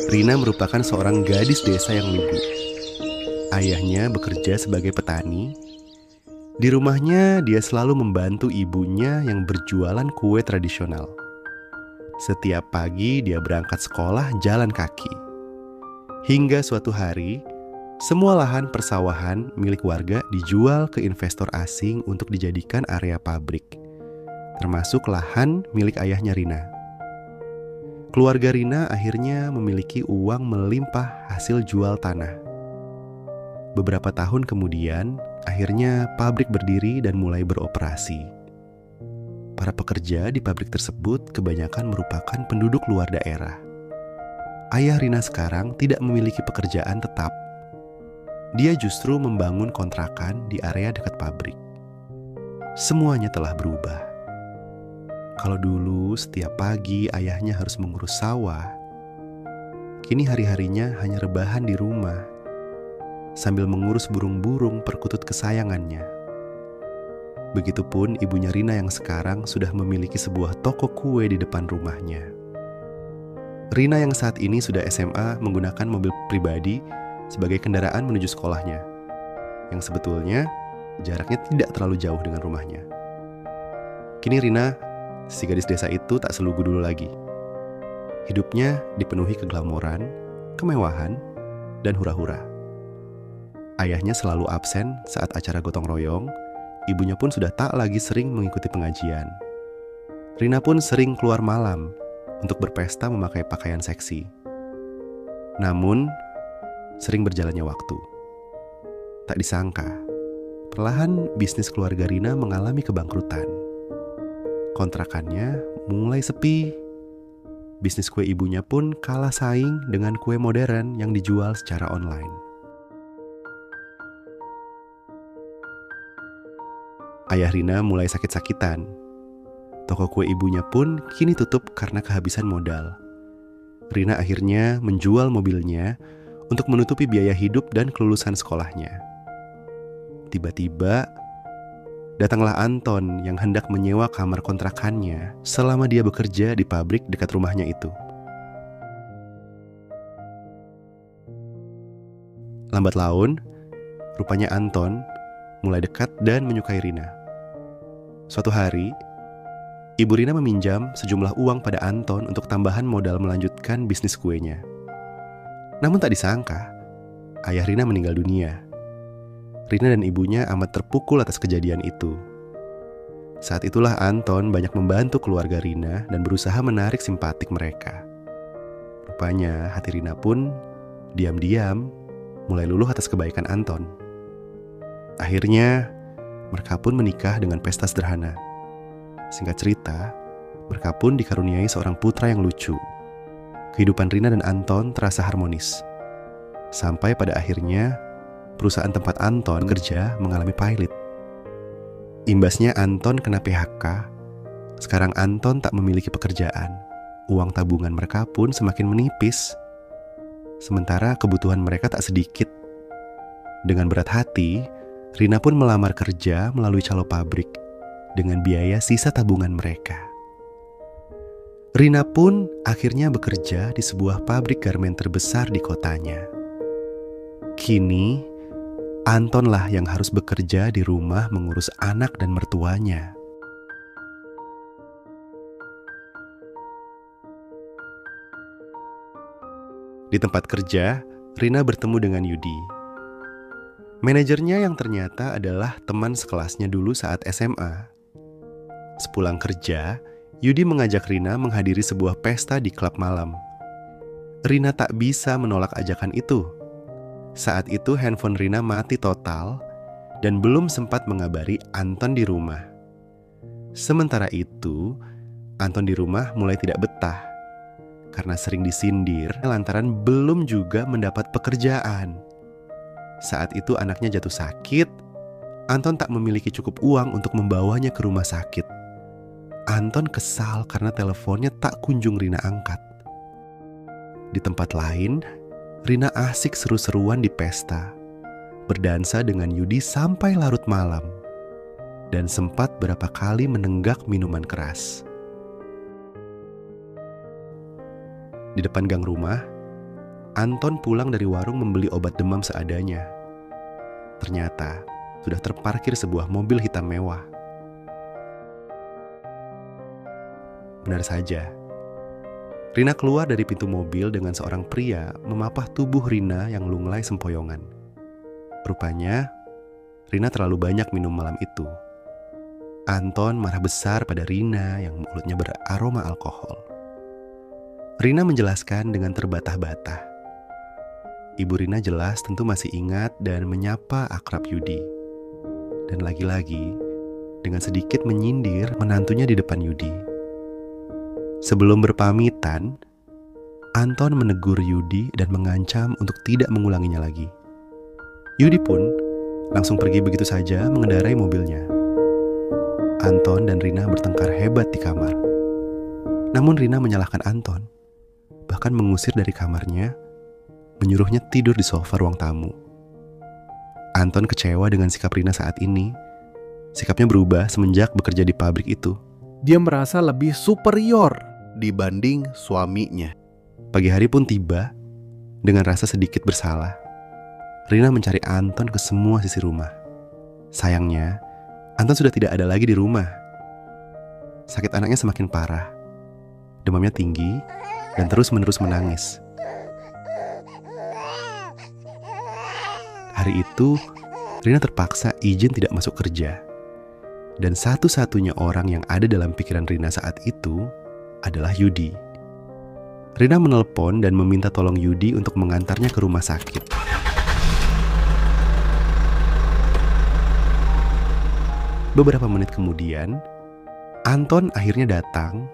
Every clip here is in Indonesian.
Rina merupakan seorang gadis desa yang lugu. Ayahnya bekerja sebagai petani. Di rumahnya, dia selalu membantu ibunya yang berjualan kue tradisional. Setiap pagi, dia berangkat sekolah jalan kaki. Hingga suatu hari, semua lahan persawahan milik warga dijual ke investor asing untuk dijadikan area pabrik, termasuk lahan milik ayahnya Rina. Keluarga Rina akhirnya memiliki uang melimpah hasil jual tanah. Beberapa tahun kemudian, akhirnya pabrik berdiri dan mulai beroperasi. Para pekerja di pabrik tersebut kebanyakan merupakan penduduk luar daerah. Ayah Rina sekarang tidak memiliki pekerjaan tetap. Dia justru membangun kontrakan di area dekat pabrik. Semuanya telah berubah. Kalau dulu setiap pagi ayahnya harus mengurus sawah, kini hari-harinya hanya rebahan di rumah sambil mengurus burung-burung perkutut kesayangannya. Begitupun ibunya Rina yang sekarang sudah memiliki sebuah toko kue di depan rumahnya. Rina yang saat ini sudah SMA menggunakan mobil pribadi sebagai kendaraan menuju sekolahnya, yang sebetulnya jaraknya tidak terlalu jauh dengan rumahnya. Kini Rina, si gadis desa itu, tak selugu dulu lagi. Hidupnya dipenuhi keglamoran, kemewahan, dan hura-hura. Ayahnya selalu absen saat acara gotong royong. Ibunya pun sudah tak lagi sering mengikuti pengajian. Rina pun sering keluar malam untuk berpesta memakai pakaian seksi. Namun, sering berjalannya waktu. Tak disangka, perlahan bisnis keluarga Rina mengalami kebangkrutan. Kontrakannya mulai sepi. Bisnis kue ibunya pun kalah saing dengan kue modern yang dijual secara online. Ayah Rina mulai sakit-sakitan. Toko kue ibunya pun kini tutup karena kehabisan modal. Rina akhirnya menjual mobilnya untuk menutupi biaya hidup dan kelulusan sekolahnya. Tiba-tiba, datanglah Anton yang hendak menyewa kamar kontrakannya selama dia bekerja di pabrik dekat rumahnya itu. Lambat laun, rupanya Anton mulai dekat dan menyukai Rina. Suatu hari, ibu Rina meminjam sejumlah uang pada Anton untuk tambahan modal melanjutkan bisnis kuenya. Namun tak disangka, ayah Rina meninggal dunia. Rina dan ibunya amat terpukul atas kejadian itu. Saat itulah Anton banyak membantu keluarga Rina dan berusaha menarik simpatik mereka. Rupanya hati Rina pun diam-diam mulai luluh atas kebaikan Anton. Akhirnya, mereka pun menikah dengan pesta sederhana. Singkat cerita, mereka pun dikaruniai seorang putra yang lucu. Kehidupan Rina dan Anton terasa harmonis. Sampai pada akhirnya, perusahaan tempat Anton kerja mengalami pilot. Imbasnya Anton kena PHK. Sekarang Anton tak memiliki pekerjaan. Uang tabungan mereka pun semakin menipis. Sementara kebutuhan mereka tak sedikit. Dengan berat hati, Rina pun melamar kerja melalui calo pabrik dengan biaya sisa tabungan mereka. Rina pun akhirnya bekerja di sebuah pabrik garmen terbesar di kotanya. Kini, Antonlah yang harus bekerja di rumah mengurus anak dan mertuanya. Di tempat kerja, Rina bertemu dengan Yudi. Manajernya yang ternyata adalah teman sekelasnya dulu saat SMA. Sepulang kerja, Yudi mengajak Rina menghadiri sebuah pesta di klub malam. Rina tak bisa menolak ajakan itu. Saat itu handphone Rina mati total dan belum sempat mengabari Anton di rumah. Sementara itu, Anton di rumah mulai tidak betah karena sering disindir lantaran belum juga mendapat pekerjaan. Saat itu anaknya jatuh sakit. Anton tak memiliki cukup uang untuk membawanya ke rumah sakit. Anton kesal karena teleponnya tak kunjung Rina angkat. Di tempat lain, Rina asik seru-seruan di pesta, berdansa dengan Yudi sampai larut malam, dan sempat berapa kali menenggak minuman keras. Di depan gang rumah, Anton pulang dari warung membeli obat demam seadanya. Ternyata sudah terparkir sebuah mobil hitam mewah. Benar saja, Rina keluar dari pintu mobil dengan seorang pria memapah tubuh Rina yang lunglai sempoyongan. Rupanya, Rina terlalu banyak minum malam itu. Anton marah besar pada Rina yang mulutnya beraroma alkohol. Rina menjelaskan dengan terbata-bata. Ibu Rina jelas tentu masih ingat dan menyapa akrab Yudi. Dan lagi-lagi, dengan sedikit menyindir menantunya di depan Yudi. Sebelum berpamitan, Anton menegur Yudi dan mengancam untuk tidak mengulanginya lagi. Yudi pun langsung pergi begitu saja mengendarai mobilnya. Anton dan Rina bertengkar hebat di kamar. Namun Rina menyalahkan Anton, bahkan mengusir dari kamarnya, menyuruhnya tidur di sofa ruang tamu. Anton kecewa dengan sikap Rina saat ini. Sikapnya berubah semenjak bekerja di pabrik itu. Dia merasa lebih superior dibanding suaminya. Pagi hari pun tiba. Dengan rasa sedikit bersalah, Rina mencari Anton ke semua sisi rumah. Sayangnya, Anton sudah tidak ada lagi di rumah. Sakit anaknya semakin parah. Demamnya tinggi dan terus-menerus menangis. Hari itu, Rina terpaksa izin tidak masuk kerja. Dan satu-satunya orang yang ada dalam pikiran Rina saat itu adalah Yudi. Rina menelpon dan meminta tolong Yudi untuk mengantarnya ke rumah sakit. Beberapa menit kemudian, Anton akhirnya datang.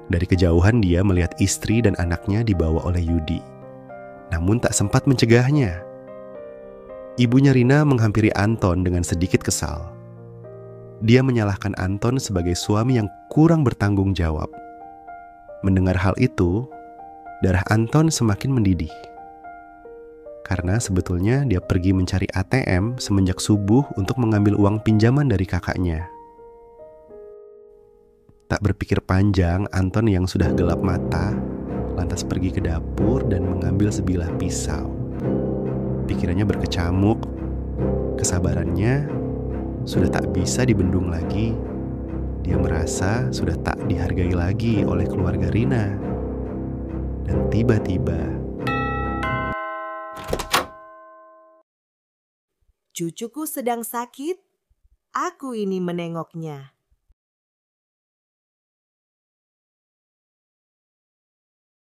Dari kejauhan dia melihat istri dan anaknya dibawa oleh Yudi. Namun tak sempat mencegahnya. Ibunya Rina menghampiri Anton dengan sedikit kesal. Dia menyalahkan Anton sebagai suami yang kurang bertanggung jawab. Mendengar hal itu, darah Anton semakin mendidih. Karena sebetulnya dia pergi mencari ATM semenjak subuh untuk mengambil uang pinjaman dari kakaknya. Tak berpikir panjang, Anton yang sudah gelap mata lantas pergi ke dapur dan mengambil sebilah pisau. Pikirannya berkecamuk, kesabarannya sudah tak bisa dibendung lagi. Dia merasa sudah tak dihargai lagi oleh keluarga Rina. Dan tiba-tiba, "Cucuku sedang sakit, aku ini menengoknya."